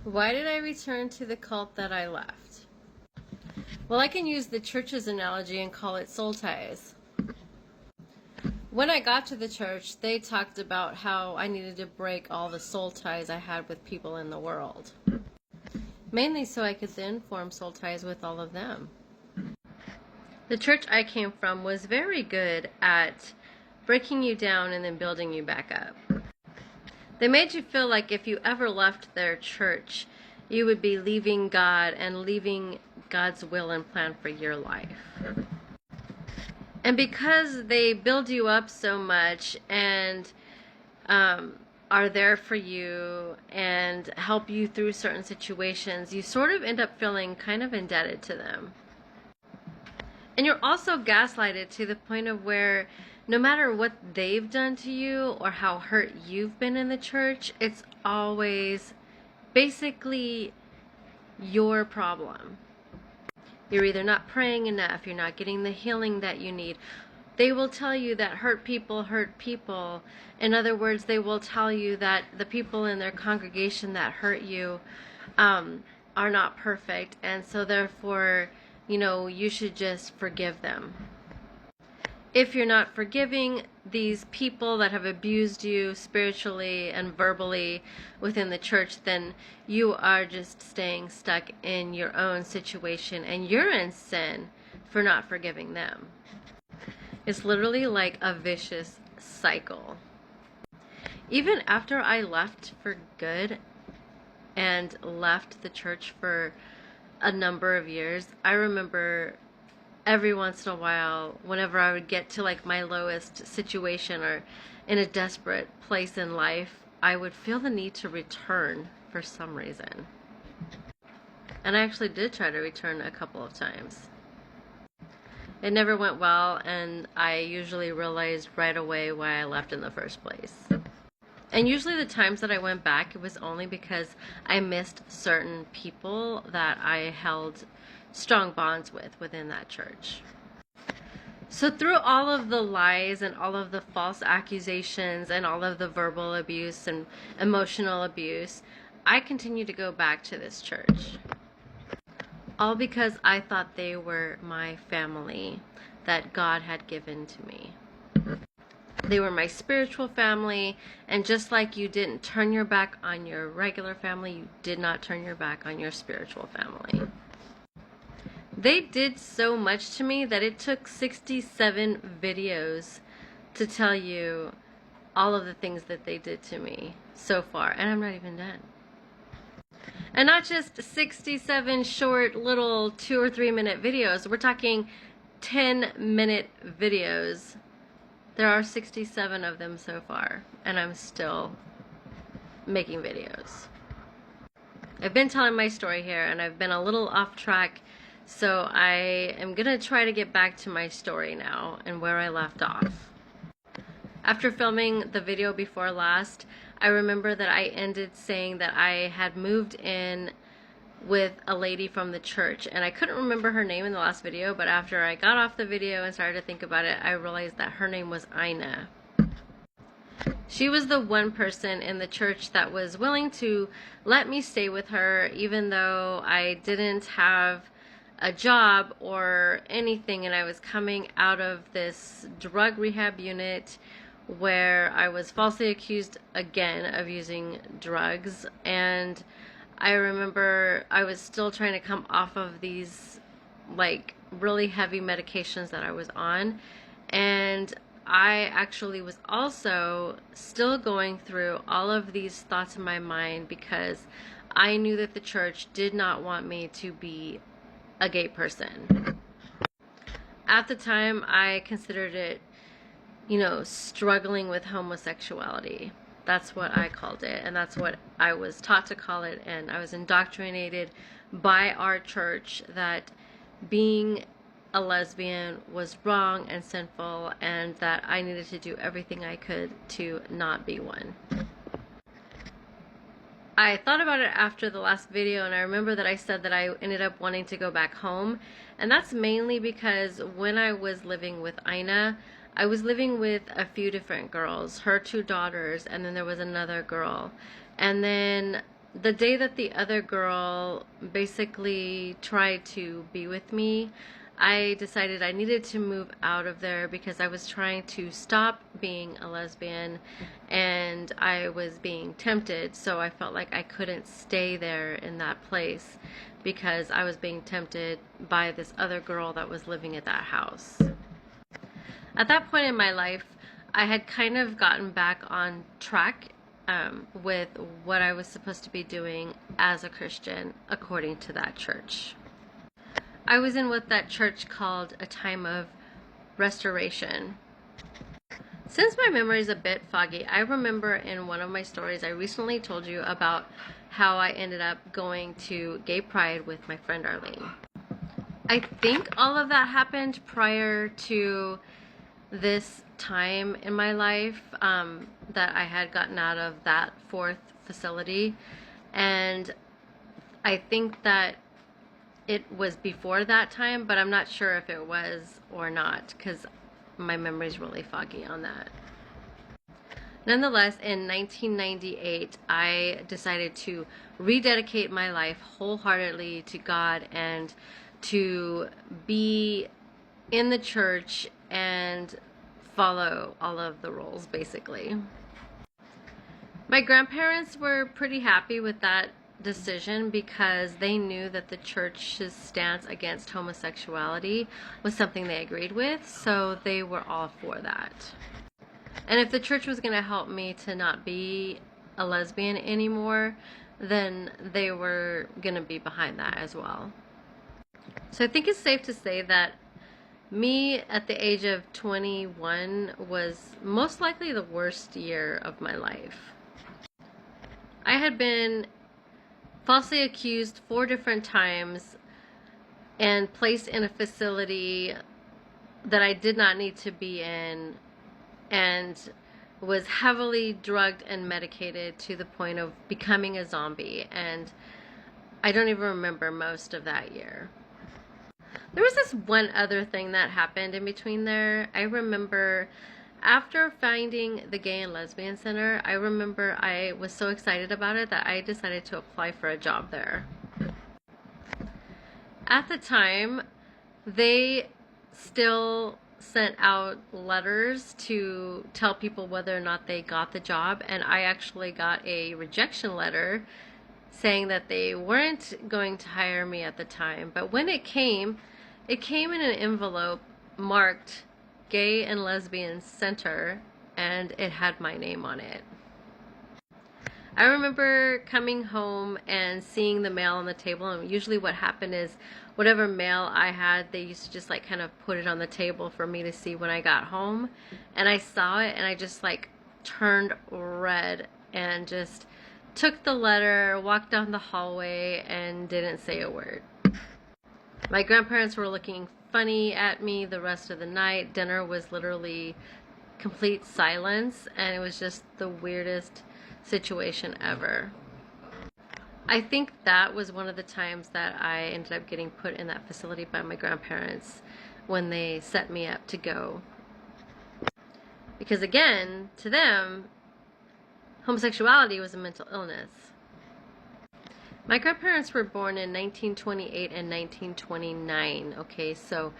Why did I return to the cult that I left? Well, I can use the church's analogy and call it soul ties. When I got to the church, they talked about how I needed to break all the soul ties I had with people in the world. Mainly so I could then form soul ties with all of them. The church I came from was very good at breaking you down and then building you back up. They made you feel like if you ever left their church, you would be leaving God and leaving God's will and plan for your life. And because they build you up so much and are there for you and help you through certain situations, you sort of end up feeling kind of indebted to them. And you're also gaslighted to the point of where no matter what they've done to you or how hurt you've been in the church, it's always basically your problem. You're either not praying enough, you're not getting the healing that you need. They will tell you that hurt people hurt people. In other words, they will tell you that the people in their congregation that hurt you are not perfect, and so therefore, you should just forgive them. If you're not forgiving these people that have abused you spiritually and verbally within the church, then you are just staying stuck in your own situation and you're in sin for not forgiving them. It's literally like a vicious cycle. Even after I left for good and left the church for a number of years, I remember every once in a while, whenever I would get to like my lowest situation or in a desperate place in life, I would feel the need to return for some reason. And I actually did try to return a couple of times. It never went well, and I usually realized right away why I left in the first place. And usually the times that I went back, it was only because I missed certain people that I held strong bonds within that church. So through all of the lies and all of the false accusations and all of the verbal abuse and emotional abuse, I continued to go back to this church. All because I thought they were my family that God had given to me. They were my spiritual family, and just like you didn't turn your back on your regular family, you did not turn your back on your spiritual family. They did so much to me that it took 67 videos to tell you all of the things that they did to me so far, and I'm not even done. And not just 67 short little 2 or 3 minute videos, we're talking 10-minute videos. There are 67 of them so far, and I'm still making videos. I've been telling my story here, and I've been a little off track, so I am going to try to get back to my story now and where I left off. After filming the video before last, I remember that I ended saying that I had moved in with a lady from the church, and I couldn't remember her name in the last video, but after I got off the video and started to think about it, I realized that her name was Ina. She was the one person in the church that was willing to let me stay with her even though I didn't have a job or anything, and I was coming out of this drug rehab unit where I was falsely accused again of using drugs, and I remember I was still trying to come off of these like really heavy medications that I was on, and I actually was also still going through all of these thoughts in my mind because I knew that the church did not want me to be a gay person. At the time, I considered it, struggling with homosexuality. That's what I called it, and that's what I was taught to call it, and I was indoctrinated by our church that being a lesbian was wrong and sinful, and that I needed to do everything I could to not be one. I thought about it after the last video, and I remember that I said that I ended up wanting to go back home, and that's mainly because when I was living with Ina, I was living with a few different girls, her 2 daughters, and then there was another girl. And then the day that the other girl basically tried to be with me, I decided I needed to move out of there because I was trying to stop being a lesbian and I was being tempted. So I felt like I couldn't stay there in that place because I was being tempted by this other girl that was living at that house. At that point in my life, I had kind of gotten back on track with what I was supposed to be doing as a Christian according to that church. I was in what that church called a time of restoration. Since my memory is a bit foggy, I remember in one of my stories I recently told you about how I ended up going to Gay Pride with my friend Arlene. I think all of that happened prior to this time in my life that I had gotten out of that fourth facility, and I think that it was before that time, but I'm not sure if it was or not because my memory is really foggy on that. Nonetheless, in 1998, I decided to rededicate my life wholeheartedly to God and to be in the church and follow all of the rules, basically. My grandparents were pretty happy with that decision because they knew that the church's stance against homosexuality was something they agreed with, so they were all for that. And if the church was going to help me to not be a lesbian anymore, then they were going to be behind that as well. So I think it's safe to say that me at the age of 21 was most likely the worst year of my life. I had been falsely accused 4 different times and placed in a facility that I did not need to be in, and was heavily drugged and medicated to the point of becoming a zombie, and I don't even remember most of that year. There was this one other thing that happened in between there. I remember after finding the Gay and Lesbian Center, I remember I was so excited about it that I decided to apply for a job there. At the time, they still sent out letters to tell people whether or not they got the job, and I actually got a rejection letter saying that they weren't going to hire me at the time. But when it came in an envelope marked Gay and Lesbian Center, and it had my name on it. I remember coming home and seeing the mail on the table, and usually what happened is whatever mail I had, they used to just like kind of put it on the table for me to see when I got home, and I saw it and I just like turned red and just took the letter, walked down the hallway, and didn't say a word. My grandparents were looking funny at me the rest of the night. Dinner was literally complete silence, and it was just the weirdest situation ever. I think that was one of the times that I ended up getting put in that facility by my grandparents when they set me up to go. Because again, to them, homosexuality was a mental illness. My grandparents were born in 1928 and 1929, okay, so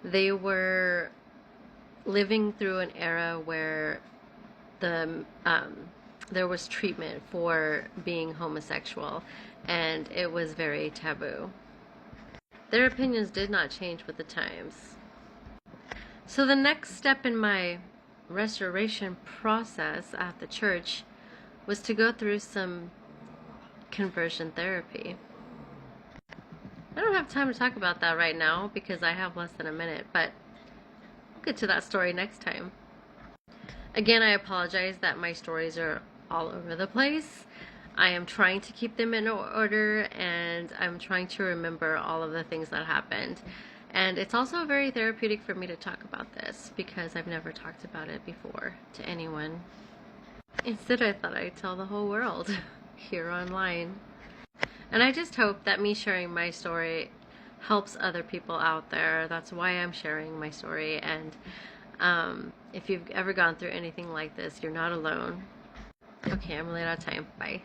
they were living through an era where there was treatment for being homosexual, and it was very taboo. Their opinions did not change with the times. So the next step in my restoration process at the church was to go through some conversion therapy. I don't have time to talk about that right now because I have less than a minute, but I'll get to that story next time. Again, I apologize that my stories are all over the place. I am trying to keep them in order, and I'm trying to remember all of the things that happened. And it's also very therapeutic for me to talk about this because I've never talked about it before to anyone. Instead, I thought I'd tell the whole world here online. And I just hope that me sharing my story helps other people out there. That's why I'm sharing my story. And if you've ever gone through anything like this, you're not alone. Okay, I'm really out of time. Bye.